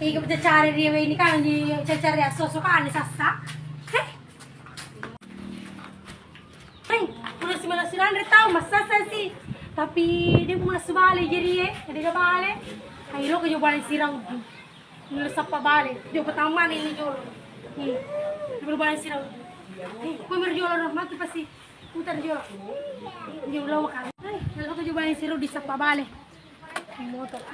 Ikaw cari dia ini kan di cari sosok aneh sasa. Hei, udah 1900 tahu masa sih. Tapi dia masuk balik jadi dia balik. Ayo ke coba sirau. Nulis apa balik? Dia pertama ini jual. Dia berbalik sirau. Kau berjual rumah tu pasti putar jual. Dia ulah makan. Lalu ke coba sirau di sapa balik. Motor.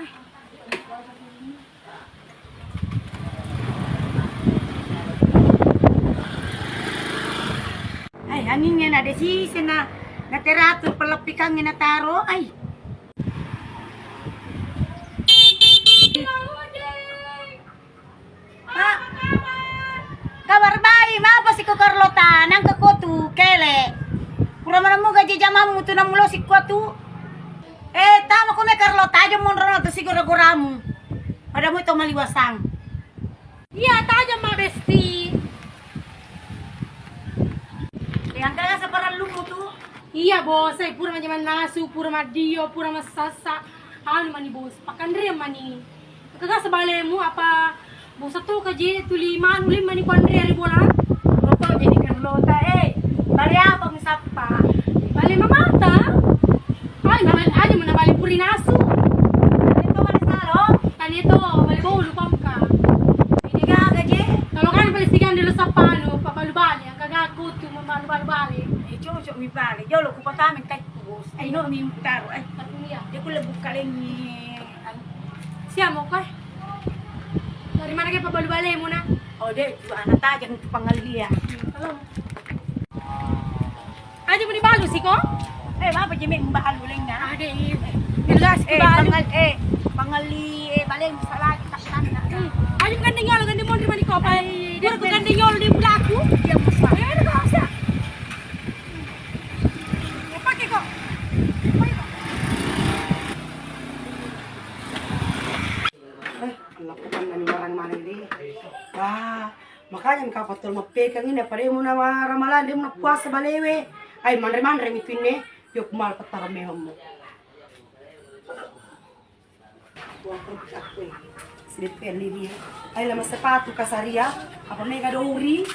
Hangin nga na desi na naterato palapikang nga nataro ay. Kabar bayi, mapa si ko Carlota nang kakotu kele. Pura man mo gaji jamamu tu namulo si kwatu. Tama ko na Carlota jo mon rono to siguro goramu. Ada mo ito maliwasang. Iya, taja ma besti. Yang kaya sa parang lumo tu. Iya bos, ay pura man nasu, pura madio, pura masasa. Ano man ni bos, pakandre man ni. Kaga sa bale mo apa bosa to ka je tu lima ni pandre ri bola. Roto jadi Carlota bale apa misapa. Bale mamata. Ay aja man bale puri nasu. Ito man salo. Kanito bale ko lupam ka. Ini ga gaje. Kalau kan palisigan dulu sa pano, pabalubali ang kagago tu mabalubali. Cocok mi pare. Yo lo kupatame kay bos. Ay no mi taro ay patuya. Dia ko labuk kaleng ni siamo kay. Dari mana kayo pabalubali mo na? O de, anak tajang itu pangalia. Halo. Aja mo ni balo siko? Mapa jeme mbahal uling na. Ade, bilas ko balo. Pangali baleng salagi taktan na. Aja mo gandeng yolo gandeng mo di man ko pay. Duro ko gandeng yolo di blaku. Dia musa. Ano ka sa? Pake ko. Lakukan na ni barang mana ini. Makanya kapatul mapegang ini pada mo na ramalan dia mo na puasa balewe. Ay manre mi pinne, yo kumal patarame mo. Silip livi. Ay lama sepatu kasaria, apa mega dori.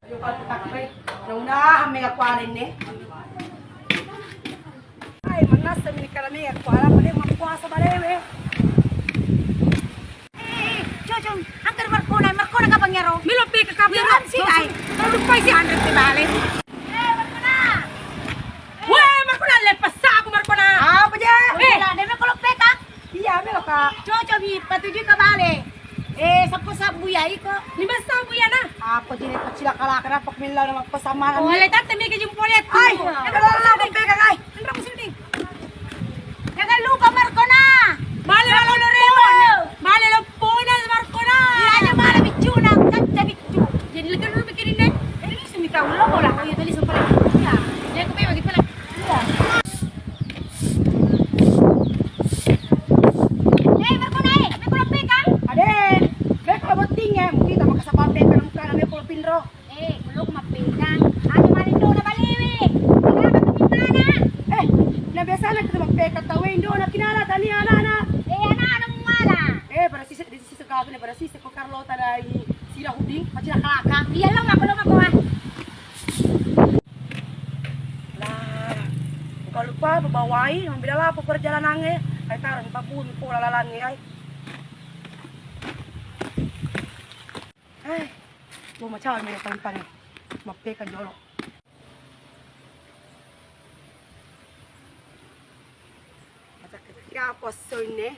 Yo pat takre. Nauna mega kwalin ne. Ay manasa mi karame kwala pale mapuasa balewe. Jojong, angker Marcona ka pangyaro. Milo pe ka pangyaro. Si ay. Ano pa si Andre te bale? Marcona. Marcona lepas ako Marcona. Apa je? Wala, deme ko pe ka. Iya, melo ka. Jojo bi patuju ka bale. Sapo sa buyay ko. Lima sa buya na. Apa je ko sila kala pak milaw na magpasama na. Wala tate mi ka jumpolet. Ay, ano pe ka kay? Ano mo silting? Jangan lupa Marcona. Male lo rewo. Male lo puna Marcona. Iya male bicuna, tante bicu. Jadi lekan dulu bikin ini. Ini sumi kau lo bola. Oh ya tadi super. Ya. Dia ko bagi pala. Iya. Marcona may ko pe ka? Ade. May ko boting kita makasapape ka ng kana may ko pinro. Kulok mapegang. Ano man ito na baliwi. Biasa na kita magpeka tawin doon na kinala tani ana. Anong mala? Para sisa gabi na para sisa ko Carlota na sila huding, pati na kalaka. Iya lang ako ah. Kalau lupa babawai, mambila po perjalanan ay karon babun po lalalan ay. Mo macaw ni pang magpeka jolo. Kapos ne,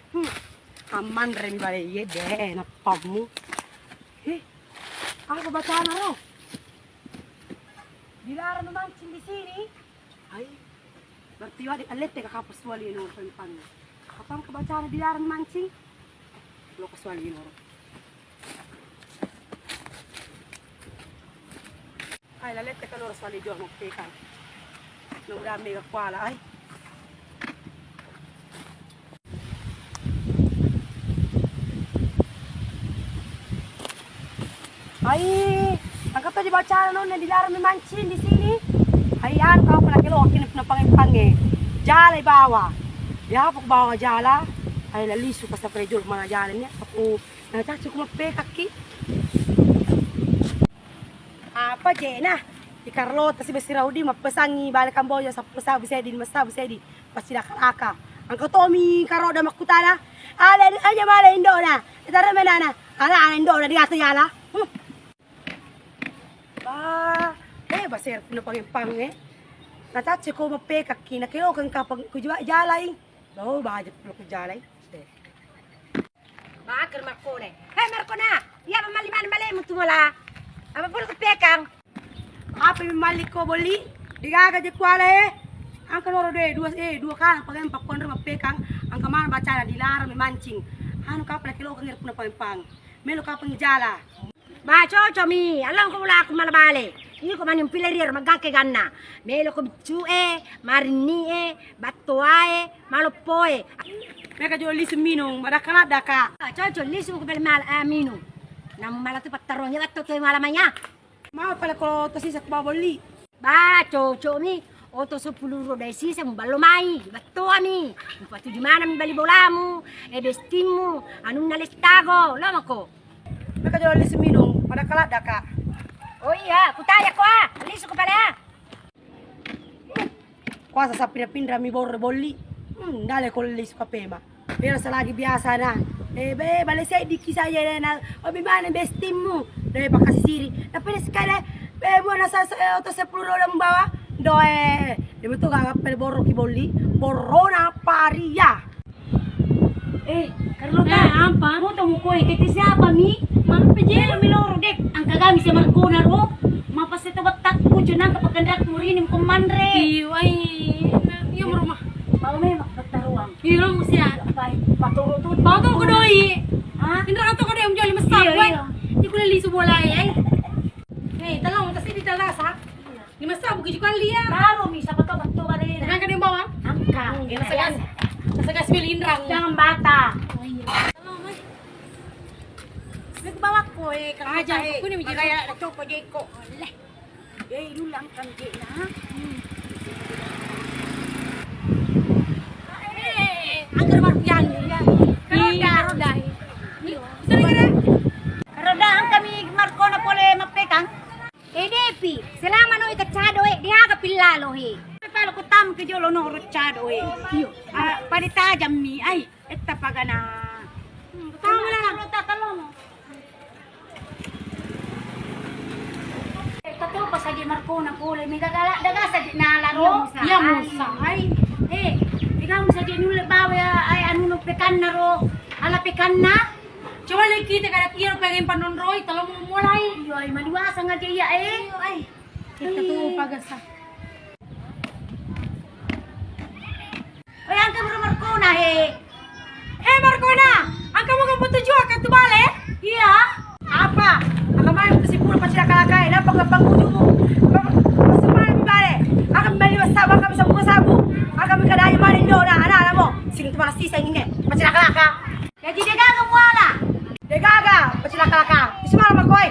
aman rin ba ye de na pamu. Ako baca na ro. Dilarang naman di sini. Ay, berarti wadi alete kakapos wali no pan. Kapang kabaca na dilarang mancing. Lo kaswali no. Ay lalete ka lo swali jo mo peka. No dami ka kwala ay. Ay, ang kapal di baca no, dilarang mancing di sini. Ayan, kau pala kilo, kinip na pangipang Jala bawa. Ya, pag bawa jala. Ay, laliso ka sa prejol mga jala niya. Ako, nagtatsi ko mapekaki. Apa, Jena? Di Carlota, si Besti Raudi, mapasangi, balik ang boya sa pasabi sedi, pasti nakalaka. Ang katomi, karoda makutana. Ale, aja mala indona. Itara menana. Ana indona, di ato jala. Basir puno pangipang Natatsi ko mapekaki na kilo kang kapag kujalay. Bawo bahaya puno kujalay. Bakar Marco ne. Hey Marco na. Iya mamaliman malay mo tumula. Apa puno pekang. Apa mamali ko boli? Digaga je kwale. Ang kanoro de dua kan pagam pakondro mapekang. Ang kamana baca dilarang memancing. Ano ka pala kilo kang puno pangipang. Melo ka pangjala. Ba chocho mi, alam ko wala akong malabali. Ini ko man yung pilarier magkake ganna. Melo ko bitsue, marini batuae, malopoe. Meka jo lisu minung, madakala daka. Chocho lisu ko bel mal aminu. Nam malatu pataro nya batto to malamanya. Mau pala ko to sisa baboli. Ba chocho mi, oto so puluro dai sisa mo balomai, batto ami. Patu di mana mi bali bolamu, bestimu, anong nalistago, lama ko. Meka jo lisu minung, madakala daka. Oh iya, kutaya ko lisu ko pala. Kuasa sa pinapindra mi borre bolli. Dale ko lisu ka pema. Pero sa lagi biasa na. Bale say di kisaya na. Obi mana bestim mo. Dale pa kasi siri. Napilis ka na. Mo na sa auto sa pluro lang bawa. Doe. Di mo to gagap pel borro ki bolli. Borro na paria. Carlota, ampa? Mo mo ko kiti siapa mi? Mapajelo mi loro dek. Ang kagami sa Marcona ro. Mapasito batak ko dyan kapag kandak mo rin yung kumandre. Iyo ay yung rumah. Mau may makataruang. Iyo mo siya. Paturo-turo. Paturo ko doi. Ha? Hindi ka to ko doi yung jali masabway. Hindi ko naliso wala ay. Talong kasi di talasa. Di masabo ko dyan liya. Taro mi sa bato-bato ka rin. Saan ka din bawang? Angka. Nasagas milindrang. Jangan bata. Nagbawa ko kakaja ko ni kaya nagtopo di ko. Leh. Lulang kan di na. Ang garbar yan ya. Karoda. Karoda ang kami Marcona pole mapekang. Depi, selama no ikachado diha ka pillalo Palo ko tam ke jolo no rochado Iyo. Panita jammi ay etta pagana. Tama na talong. Kato pa sa Marcona pole may gagala daga sa nalaro sa. Ya musa ay. Ikaw sa nule bawe ay anu no pekan na ro. Ala pekan na. Coba lagi kita kada kira pengen panonroy talong mo mulai. Iyo ay maliwasa nga dia Iyo ay. Kita tu pagasa. Oy, ang kamu Marcona Marcona, ang kamu kan betuju akan tu bale? Iya. Apa? Ang kamay kasi puro pa sila kalakay, napagapang ujumo. Basta man mi bale. Ang bali wasaba kami sa sabu. Ang kami kadayo man indo na ana mo. Sing tu malas sisa ingin. Pa sila kalaka. Jadi degaga wala. Degaga, pa sila kalaka. Ismara makoy.